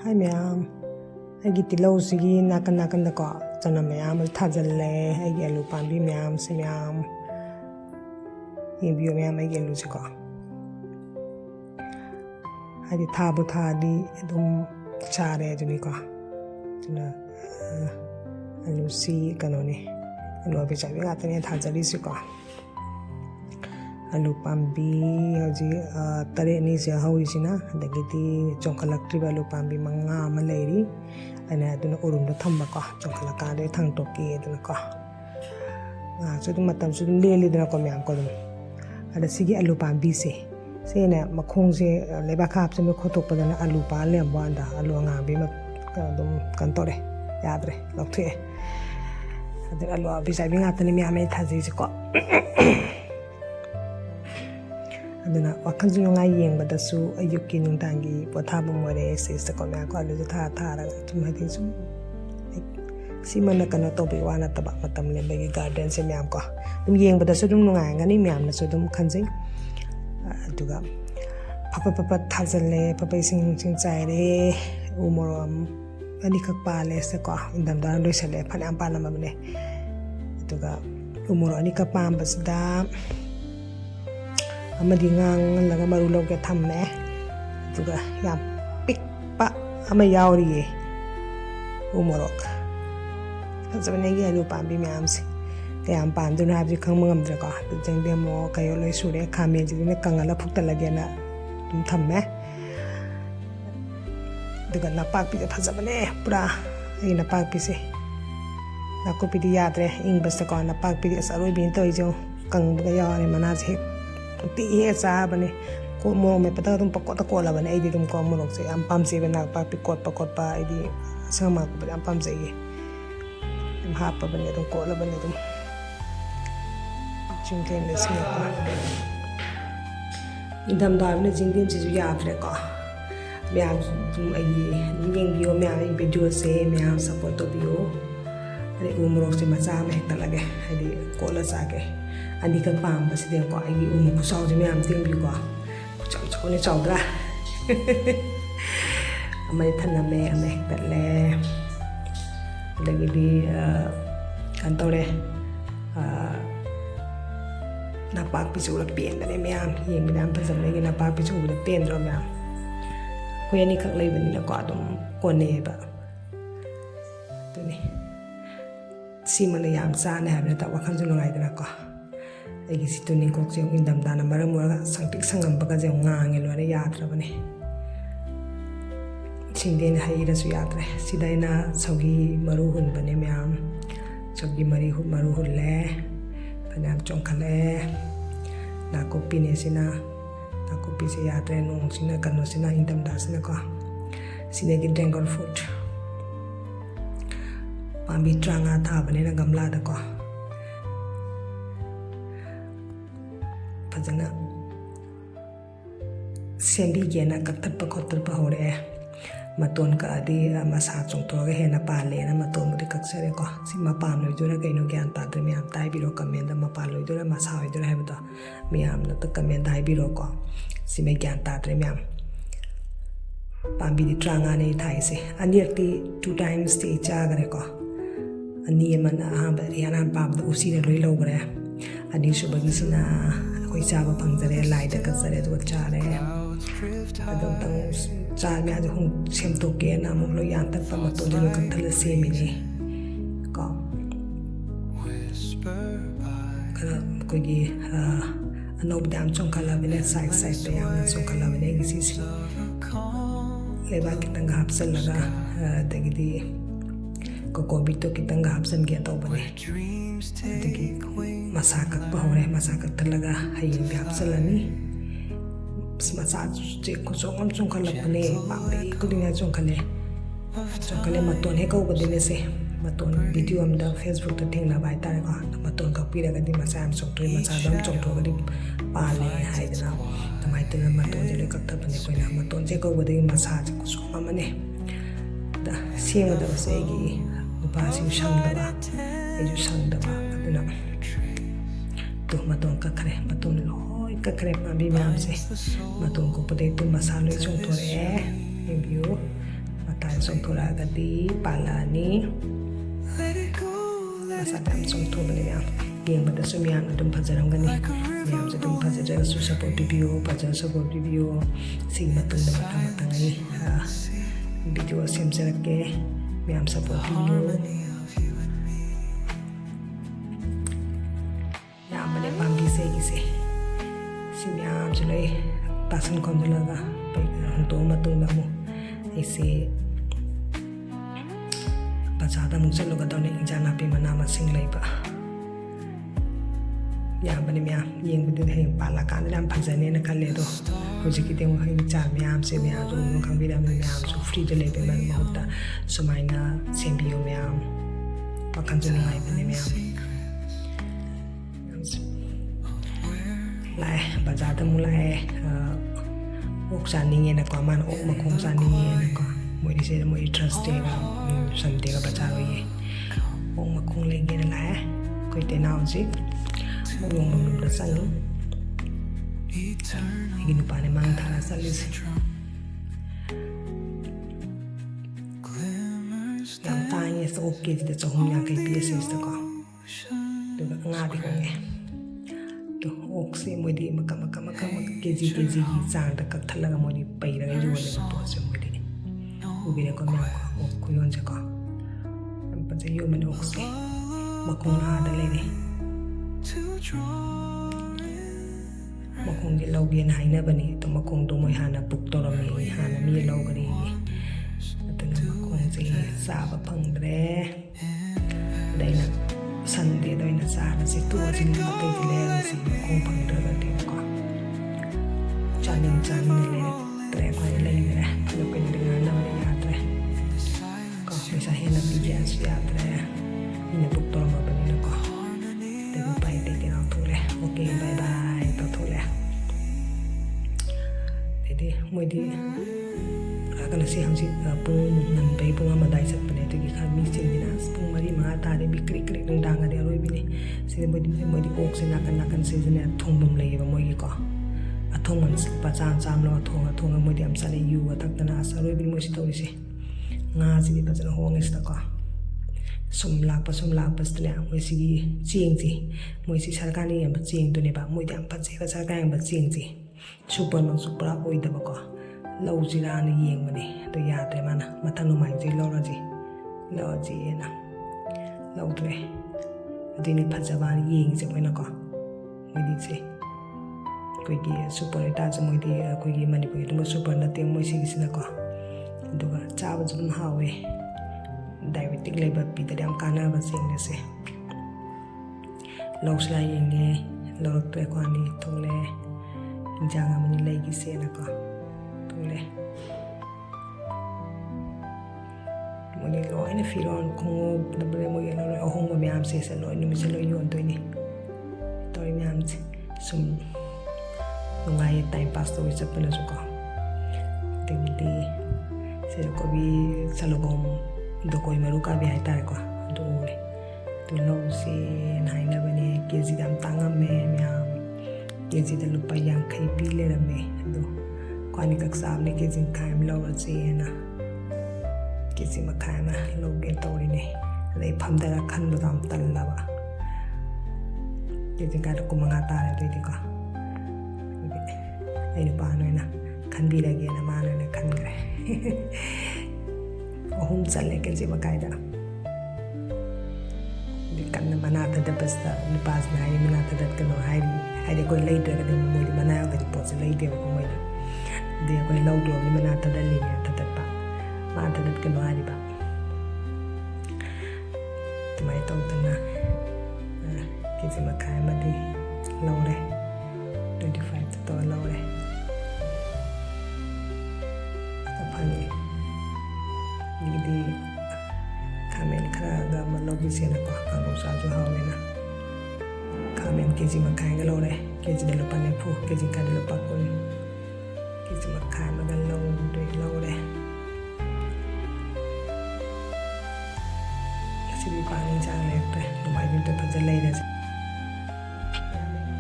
Hi ma'am. I get the low sigi nakan the car. Jana ma'am will tazale. I get lupambi ma'am, si ma'am. In view ma'am, I get lucica. I did Thaba tadi, adum chare junica. Lucy canoni. And what which I got in Tazalisica. Alupambi, Tarenisia, how is in a Dagiti, Jonkalactriba Lupambi Manga Malady, and I don't know the Tambaka, Jonkalaka, Tangtoki, and the car. So the Matam shouldn't really the Nakomian column. At the Sigi Alupambi say, saying that Macongse, Lebacaps and Kotopa than Alupa, Lambanda, Alunga, Bima Cantore, Yadre, Locte. The Alua beside being at the Miami Tazisico. Aduna wakanzu nga yengba dasu ayuki nungtangi pothaba more sista ko mya ko alu tha ra tumhati sum simana kana tobe wana taba matam le bagi garden se myam ko dum yengba dasu dum nunga ngani myam na so dum khanjing aduga papa thazale papa sing chaire umoram ani khak pa le se ko indam da loi sale phanam pa lam ne aduga umoro ani ka pam basda amadi ngang laga maru log ke thamme juga ya pik pa ama yauri umorok sabane gi alu pambi myamsi kayam pan du na bi khang mangam dra ka jeng de mo kayo loi sure khame ji ne kangala phukta lage na dum thamme duga na pak pi phajabane pura ina pak pi se na ko pi di yadre ing basta ko na pak pi asaroi bin to ijo kang ga ya ne manaz he ti sa bane ko mo me pata tum pakot ko la bane ai di tum ko mo se am pam se bana pa pikot pa ai di sama ko am pam se am ha pa bane tum ko la bane tum jingken le se ko indam da ne jingken ji ya fre ko me am tum ai ning bio me ai video se me am support to bio ai umro se ma sa me ta lage ai di ko la sa ke Andi ka pam ba side ko ai ku saw je me am ting bi ko chau chau ne chau dra amai thanna me ame tatle dagi di kan tore na pak pi chu la pen ne me am yeng mi dam pa sam ne na pak pi chu la pen ro me am ko yani khak lei bani na ko adum ko ne ba to ni simana yam sa ne ha ne ta wa khan ju ngai da ko ai si to ning ko je indam dana maram mora sangtik sangam baga je ngang elo ne yatra bane chingden hai ra su yatra sidaina saugi maru hun bane myam saugi maru hun le panam chongkhale na ko pine sina na ko pi se yatra nong sina kanu sina indam da sina ko sine gi dragon fruit pambi tranga tha bane na gamla da ko fazana sembi gena kaktat pa khotar pa hore maton ka adi masa chong to ga hena pa le na maton ri kaksare ko sima pa noi jora kaino gyan ta de mi am tai biro comment da ma pa loi jora masa hoi jora heba mi am na to comment dai biro ko sime gyan ta de mi am pambi di tranga ne thai se anirti 2 times ti cha gare ko ani man a ba yana pa da usi ne loi lo gare ani shu bagi sina koi chaba pangzare lai da kasare do chare adum tang cha me aju hung sem to ke na mo lo yan tak pa ma to lo kan thal se mi ni ko kana ko gi anob dam chong kala bene side pe yam chong kala bene gi si le ba ki tang hap sal laga da gi di ko bito ki tang hap san ge to bane dagi masakat pa hore masakat talaga hayin bi hapsalani masaj je ko songam chungkhala pane pambe kulinga chungkhale maton he ko bodine se maton video am da Facebook ta thengna bai tar ko maton ka pira ga di masam chongtoi masa dam chongtho ga di pale haidna tamai tena maton je le kakta pane ko na maton je ko bodine masaj ko songam ne da sienga da se gi ba si shang da ju sang da ba aduna to maton ka khare maton loi ka khare pa bi ma se maton ko pade tu masalo chung to re review ꯆꯣꯡꯊꯣꯔꯛꯑꯒꯗꯤ ꯄꯥꯜꯂꯛꯑꯅꯤ ꯃꯁꯥꯗ ꯌꯥꯝ ꯆꯣꯡꯊꯣꯛꯕꯅꯦ ꯃꯌꯥꯝ ꯌꯦꯡꯕꯗꯁꯨ ꯃꯌꯥꯝꯅ ꯑꯗꯨꯝ ꯐꯖꯔꯝꯒꯅꯤ ꯃꯌꯥꯝꯁꯨ ꯑꯗꯨꯝ ꯐꯖꯗ꯭ꯔꯒꯁꯨ support ꯄꯤꯕꯤꯌꯨ ꯐꯖꯅ ꯁꯞꯄꯣꯔꯠ ꯄꯤꯕꯤꯌꯨ ꯁꯤꯒꯤ ꯃꯇꯨꯡꯗ ꯃꯊꯪ ꯑꯩ ꯚꯤꯗꯤꯑꯣ ꯁꯦꯝꯖꯔꯛꯀꯦ ꯃꯌꯥꯝ ꯁꯞꯄꯣꯔꯠ ꯄꯤꯕꯤꯌꯨ ꯌꯥꯝꯕꯅꯦ ꯄꯥꯝꯕꯤꯁꯦ ꯑꯩꯒꯤꯁꯦ ꯁꯤ ꯃꯌꯥꯝꯁꯨ ꯂꯣꯏ ꯇꯥꯁꯟ ꯈꯣꯝꯖꯤꯜꯂꯒ ꯍꯨꯟꯇꯣꯛꯑ ꯃꯇꯨꯡꯗ ꯑꯃꯨꯛ ꯑꯩꯁꯦ ꯕꯖꯥꯔꯗ ꯑꯃꯨꯛ ꯆꯠꯂꯨꯒꯗꯧꯅꯤ ꯏꯟꯖꯥꯡ ꯅꯥꯄꯤ ꯃꯅꯥ ꯃꯁꯤꯡ ꯂꯩꯕ ꯌꯥꯝꯕꯅꯤ ꯃꯌꯥꯝ ꯌꯦꯡꯕꯗꯨꯗꯤ ꯍꯌꯦꯡ ꯄꯥꯜꯂꯀꯥꯟꯗ ꯌꯥꯝ ꯐꯖꯅꯦꯅ ꯈꯜꯂꯦ ꯑꯗꯣ ꯍꯧꯖꯤꯛꯀꯤꯗꯤ ꯑꯃꯨꯛ ꯍꯌꯦꯡ ꯆꯥꯔ ꯃꯌꯥꯝꯁꯦ ꯃꯌꯥꯝꯁꯨ ꯑꯗꯨꯝ ꯈꯪꯕꯤꯔꯝꯃꯤ ꯃꯌꯥꯝꯁꯨ ꯐ꯭ꯔꯤꯗ ꯂꯩꯕꯒꯤ ꯃꯍꯨꯠꯇ ꯁꯨꯃꯥꯏꯅ ꯁꯦꯝꯕꯤꯌꯨ ꯃꯌꯥꯝ ꯋꯥꯈꯜꯁꯨ ꯅꯨꯡꯉꯥꯏꯕꯅꯦ ꯃꯌꯥꯝ ꯂꯥꯛꯑꯦ ꯕꯖꯥꯔꯗ ꯑꯃꯨꯛ ꯂꯥꯛꯑꯦ ꯑꯣꯛ ꯆꯥꯅꯤꯡꯉꯦꯅꯀꯣ ꯃꯥꯅ ꯑꯣꯛ ꯃꯈꯣꯡ ꯆꯥꯅꯤꯡꯉꯦꯅꯀꯣ ꯃꯣꯏꯗꯤ ꯁꯤꯗ ꯃꯣꯏ ꯊ꯭ꯔꯁꯗꯦꯒ ꯁꯟꯗꯦꯒ ꯕꯖꯥꯔ ꯑꯣꯏꯌꯦ ꯑꯣꯛ ꯃꯈꯣꯡ ꯂꯩꯒꯦꯅ ꯂꯥꯛꯑꯦ ꯑꯩꯈꯣꯏ ꯇꯦꯅꯥ ꯍꯧꯖꯤꯛ ꯑꯣꯛ ꯌꯣꯟꯐꯝꯗ ꯆꯪꯉꯤ ꯑꯩꯒꯤ ꯅꯨꯄꯥꯅꯦ ꯃꯥꯡ ꯊꯥꯔ ꯆꯠꯂꯤꯁꯦ ꯌꯥꯝ ꯇꯥꯡꯉꯦ ꯑꯣꯛ ꯀꯦꯖꯤꯗ 250 ꯄꯤꯌꯦ ꯁꯤꯁꯤꯗꯀꯣ ꯑꯗꯨꯒ ꯉꯥꯗꯤ ꯍꯣꯡꯉꯦ ꯑꯗꯣ ꯑꯣꯛꯁꯦ ꯃꯣꯏꯗꯤ ꯃꯀꯛ ꯀꯦꯖꯤꯒꯤ ꯆꯥꯡꯗ ꯀꯛꯊꯠꯂꯒ ꯃꯣꯏꯗꯤ ꯄꯩꯔꯒ ꯌꯣꯜꯂꯦꯕ ꯄꯣꯠꯁꯦ ꯃꯣꯏꯗꯤ ꯎꯕꯤꯔꯦꯀꯣ ꯃꯌꯥꯝꯀꯣ ꯑꯣꯛ ꯈꯨꯌꯣꯟꯁꯦꯀꯣ ꯌꯥꯝ ꯐꯖꯩ ꯌꯣꯟꯕꯅꯦ ꯑꯣꯛꯁꯦ ꯃꯈꯣꯡ ꯑꯥꯗ ꯂꯩꯔꯦ ꯃꯈꯣꯡꯗꯤ ꯂꯧꯒꯦꯅ ꯍꯥꯏꯅꯕꯅꯤ ꯑꯗꯣ ꯃꯈꯣꯡꯗꯣ ꯃꯣꯏ ꯍꯥꯟꯅ ꯕꯨꯛ ꯇꯧꯔꯝꯃꯤ ꯍꯥꯟꯅ ꯃꯤ ꯂꯧꯈ꯭ꯔꯦ ꯑꯗꯨꯅ ꯃꯈꯣꯡꯁꯦ ꯆꯥꯕ ꯐꯪꯗ꯭ꯔꯦ ꯑꯗ ꯑꯩꯅ ꯁꯟꯗꯦꯗ ꯑꯣꯏꯅ ꯆꯥꯔꯁꯤ ꯇꯣꯛꯑꯁꯤ ꯑꯇꯩꯗꯤ ꯂꯩꯔꯔꯣꯏꯁꯤ ꯃꯈꯣꯡ ꯐꯪꯗ꯭ꯔꯒꯗꯤꯀꯣ ꯆꯥꯅꯤꯡ ꯂꯩꯔꯛꯇ꯭ꯔꯦ ꯑꯩꯈꯣꯏꯅ ꯂꯩꯈ꯭ꯔꯦ ꯐꯤꯂꯤꯄꯤꯟꯗ ꯉꯥꯡꯅꯕꯗꯤ ꯌꯥꯗ꯭ꯔꯦ ꯀꯣ ꯄꯩꯁꯥ ꯍꯦꯟꯅ ꯄꯤꯒꯦ ꯍꯥꯏꯁꯨ ꯌꯥꯗ꯭ꯔꯦ ꯃꯤꯅ ꯕꯨꯛ ꯇꯧꯔꯝꯃꯕꯅꯤꯅꯀꯣ ꯑꯗꯒꯤ ꯎꯄꯥꯏ ꯂꯩꯇꯦ ꯂꯥꯎꯊꯣꯛꯂꯦ ꯑꯣꯀꯦ ꯕꯥꯏ ꯕꯥꯏ ꯇꯧꯊꯣꯛꯂꯦ ꯑꯗꯩꯗꯤ ꯃꯣꯏꯗꯤ ꯉꯁꯤ ꯍꯧꯖꯤꯛ ꯄꯨꯡ ꯉꯟꯕꯩ ꯄꯨꯡ 1 ꯑꯗꯥꯏ ꯆꯠꯄꯅꯦ ꯑꯗꯨꯒꯤ ꯈꯔ ꯃꯤꯁꯤꯡꯁꯤꯅ ꯄꯨꯡ 4-5 ꯇꯥꯔꯦ ꯀ꯭ꯔꯤꯛ ꯅꯨꯡꯗꯥꯡꯒꯗꯤ ꯑꯔꯣꯏꯕꯤꯅꯤ ꯁꯤꯗ ꯃꯣꯏꯗꯤ ꯑꯣꯛꯁꯦ ꯅꯥꯀꯟ ꯁꯤꯁꯤꯅꯦ ꯊꯣꯡꯐꯝ ꯂꯩꯌꯦꯕ ꯃꯣꯏꯒꯤꯀꯣ ꯑꯊꯣꯡꯕ ꯂꯨꯄꯥ ꯆꯥꯝꯃ ꯂꯧꯔꯒ ꯊꯣꯡꯉ ꯃꯣꯏꯗꯤ ꯌꯥꯝ ꯆꯥꯅꯩ ꯌꯨꯒ ꯊꯛꯇꯅ ꯑꯁ ꯑꯔꯣꯏꯕꯤꯅꯤ ꯃꯣꯏꯁꯤ ꯇꯧꯔꯤꯁꯦ ꯉꯥꯁꯤꯗꯤ ꯐꯖꯅ ꯍꯣꯡꯉꯦ ꯁꯤꯗꯀꯣ ꯁꯨꯝ ꯂꯥꯛꯄꯁꯤꯗꯅꯦ ꯃꯣꯏꯁꯤꯒꯤ ꯆꯦꯡꯁꯦ ꯃꯣꯏꯁꯤ ꯁꯔꯀꯥꯔꯅ ꯌꯦꯟꯕ ꯆꯦꯡꯗꯨꯅꯦꯕ ꯃꯣꯏꯗꯤ ꯌꯥꯝ ꯐꯖꯩꯕ ꯁꯔꯀꯥꯔꯅ ꯌꯦꯟꯕ ꯆꯦꯡꯁꯦ ꯁꯨꯄꯔꯃꯛꯁꯨ ꯄꯨꯔꯥ ꯑꯣꯏꯗꯕꯀꯣ ꯂꯧꯁꯤꯔꯥꯅ ꯌꯦꯡꯕꯅꯦ ꯑꯗꯣ ꯌꯥꯗ꯭ꯔꯦ ꯃꯥꯅ ꯃꯊꯪ ꯅꯣꯡꯃꯥꯏꯖꯤꯡ ꯂꯧꯔꯁꯤꯅ ꯂꯧꯗ꯭ꯔꯦ ꯑꯗꯨꯏꯅꯤ ꯐꯖꯕꯅ ꯌꯦꯡꯉꯤꯁꯦ ꯑꯩꯈꯣꯏꯅꯀꯣ ꯃꯣꯏꯗꯤꯁꯦ ꯑꯩꯈꯣꯏꯒꯤ ꯁꯨꯄꯔ ꯑꯣꯏꯇꯥꯔꯁꯨ ꯃꯣꯏꯗꯤ ꯑꯩꯈꯣꯏꯒꯤ ꯃꯅꯤꯄꯨꯔꯒꯤꯗꯨꯝꯕ ꯁꯨꯄꯔ ꯅꯠꯇꯦ ꯃꯣꯏ ꯁꯤꯒꯤꯁꯤꯅꯀꯣ ꯑꯗꯨꯒ ꯆꯥꯕꯁꯨ ꯑꯗꯨꯝ ꯍꯥꯎꯋꯦ ꯗꯥꯏꯕꯦꯇꯤꯛ ꯂꯩꯕ ꯄꯤꯗꯗꯤ ꯌꯥꯝ ꯀꯥꯟꯅꯕ ꯆꯦꯡꯅꯦꯁꯦ ꯂꯧꯁꯤꯔꯥ ꯌꯦꯡꯉꯦ ꯂꯧꯔꯛꯇ꯭ꯔꯦ ꯈ꯭ꯋꯥꯅꯤ ꯊꯣꯛꯂꯛꯑꯦ ꯏꯟꯖꯥꯡ ꯑꯃꯅꯤ ꯂꯩꯈꯤꯁꯦꯅꯀꯣ ꯊꯣꯛꯂꯛꯑꯦ ꯃꯣꯏꯗꯤ ꯂꯣꯏꯅ ꯐꯤꯔꯣꯜ ꯈꯣꯡꯎꯞ ꯃꯣꯏꯒꯤ ꯂꯣꯏ ꯑꯍꯣꯡꯕ ꯃꯌꯥꯝꯁꯦ ꯂꯣꯏ ꯅꯨꯃꯤꯠꯁꯦ ꯂꯣꯏ ꯌꯣꯟꯗꯣꯏꯅꯤ ꯇꯧꯔꯤ ꯃꯌꯥꯝꯁꯦ ꯁꯨꯝ ꯅꯨꯡꯉꯥꯏꯌꯦ ꯇꯥꯏꯝ ꯄꯥꯁ ꯇꯧꯕ ꯆꯠꯄꯅꯁꯨꯀꯣ ꯑꯗꯒꯤꯗꯤ ꯁꯤꯗ ꯀꯣꯕꯤ ꯁꯂꯒꯣꯝ ꯗꯣꯀꯣꯏ ꯃꯔꯨ ꯀꯥꯕꯤ ꯍꯥꯏꯇꯥꯔꯦꯀꯣ ꯑꯗꯨ ꯎꯔꯦ ꯑꯗꯨ ꯂꯧꯁꯦꯅ ꯍꯥꯏꯅꯕꯅꯦ ꯀꯦꯖꯤꯗ ꯌꯥꯝ ꯇꯥꯡꯉꯝꯃꯦ ꯃꯌꯥꯝ ꯀꯦꯖꯤꯗ ꯂꯨꯄꯥ 50 ꯄꯤ ꯂꯩꯔꯝꯃꯦ ꯑꯗꯣ ꯈ꯭ꯋꯥꯅꯤ ꯀꯛ ꯆꯥꯕꯅꯦ ꯀꯦꯖꯤ ꯃꯈꯥꯏ ꯑꯃ ꯂꯧꯔꯁꯦꯅ ꯀꯦꯖꯤ ꯃꯈꯥꯏ ꯑꯃ ꯂꯧꯒꯦ ꯇꯧꯔꯤꯅꯦ ꯑꯗꯩ ꯐꯝꯗꯔ ꯈꯟꯕꯗꯣ ꯌꯥꯝ ꯇꯜꯂꯕ ꯀꯦꯖꯤ ꯃꯈꯥꯏꯗ 15 ꯇꯥꯔꯦ ꯑꯗꯨꯏꯗꯤꯀꯣ ꯑꯩ ꯅꯨꯄꯥꯅ ꯑꯣꯏꯅ ꯈꯟꯕꯤꯔꯒꯦꯅ ꯃꯥꯅ ꯑꯣꯏꯅ ꯈꯟꯈ꯭ꯔꯦ 3 ꯆꯠꯂꯦ ꯀꯦꯖꯤ ꯃꯈꯥꯏꯗ ꯀꯟꯅ ꯃꯅꯥ ꯊꯗꯠꯄꯁꯤꯗ ꯅꯨꯄꯥꯁꯤꯅ ꯍꯥꯏꯔꯤ ꯃꯅꯥ ꯊꯗꯠꯀꯅꯣ ꯍꯥꯏꯗꯤ ꯑꯩꯈꯣꯏ ꯂꯩꯇ꯭ꯔꯒꯗꯤ ꯃꯣꯏꯗꯤ ꯃꯅꯥ ꯌꯥꯎꯗꯗꯤ ꯄꯣꯠꯁꯦ ꯂꯩꯇꯦꯕꯀꯣ ꯃꯣꯏꯗꯤ ꯑꯗꯩ ꯑꯩꯈꯣꯏ ꯂꯧꯗ꯭ꯔꯣꯕꯅꯤ ꯃꯅꯥ ꯊꯗꯠꯂꯤꯅꯦ ꯊꯗꯠꯄ ꯃꯅꯥ ꯊꯗꯠꯀꯅꯣ ꯍꯥꯏꯔꯤꯕ ꯑꯗꯨꯃꯥꯏꯅ ꯇꯧꯗꯅ ꯀꯦꯖꯤ ꯃꯈꯥꯏ ꯑꯃꯗꯤ ꯂꯧꯔꯦ 25 ꯇꯧꯔ ꯂꯧꯔꯦ ꯐꯪꯉꯦ ꯑꯗꯒꯤꯗꯤ ꯈꯥꯃꯦꯟ ꯈꯔꯒ ꯑꯃ ꯂꯧꯕꯤꯁꯦꯅꯀꯣ ꯀꯥꯡꯉꯧ ꯆꯥꯁꯨ ꯍꯥꯎꯋꯦꯅ ꯈꯥꯃꯦꯟ ꯀꯦꯖꯤ ꯃꯈꯥꯏꯒ ꯂꯧꯔꯦ ꯀꯦꯖꯤꯗ ꯂꯨꯄꯥ 40 ꯀꯦꯖꯤ ꯃꯈꯥꯏꯗ ꯂꯨꯄꯥ 10 ꯀꯦꯖꯤ ꯃꯈꯥꯏ ꯑꯃꯒ ꯂꯧꯔꯦ ꯉꯁꯤꯗꯤ ꯄꯥꯛ ꯏꯟꯁꯥꯡ ꯂꯩꯔꯛꯇ꯭ꯔꯦ ꯅꯣꯡꯃꯥꯏꯖꯤꯡꯗ ꯐꯖꯅ ꯂꯩꯔꯁꯦ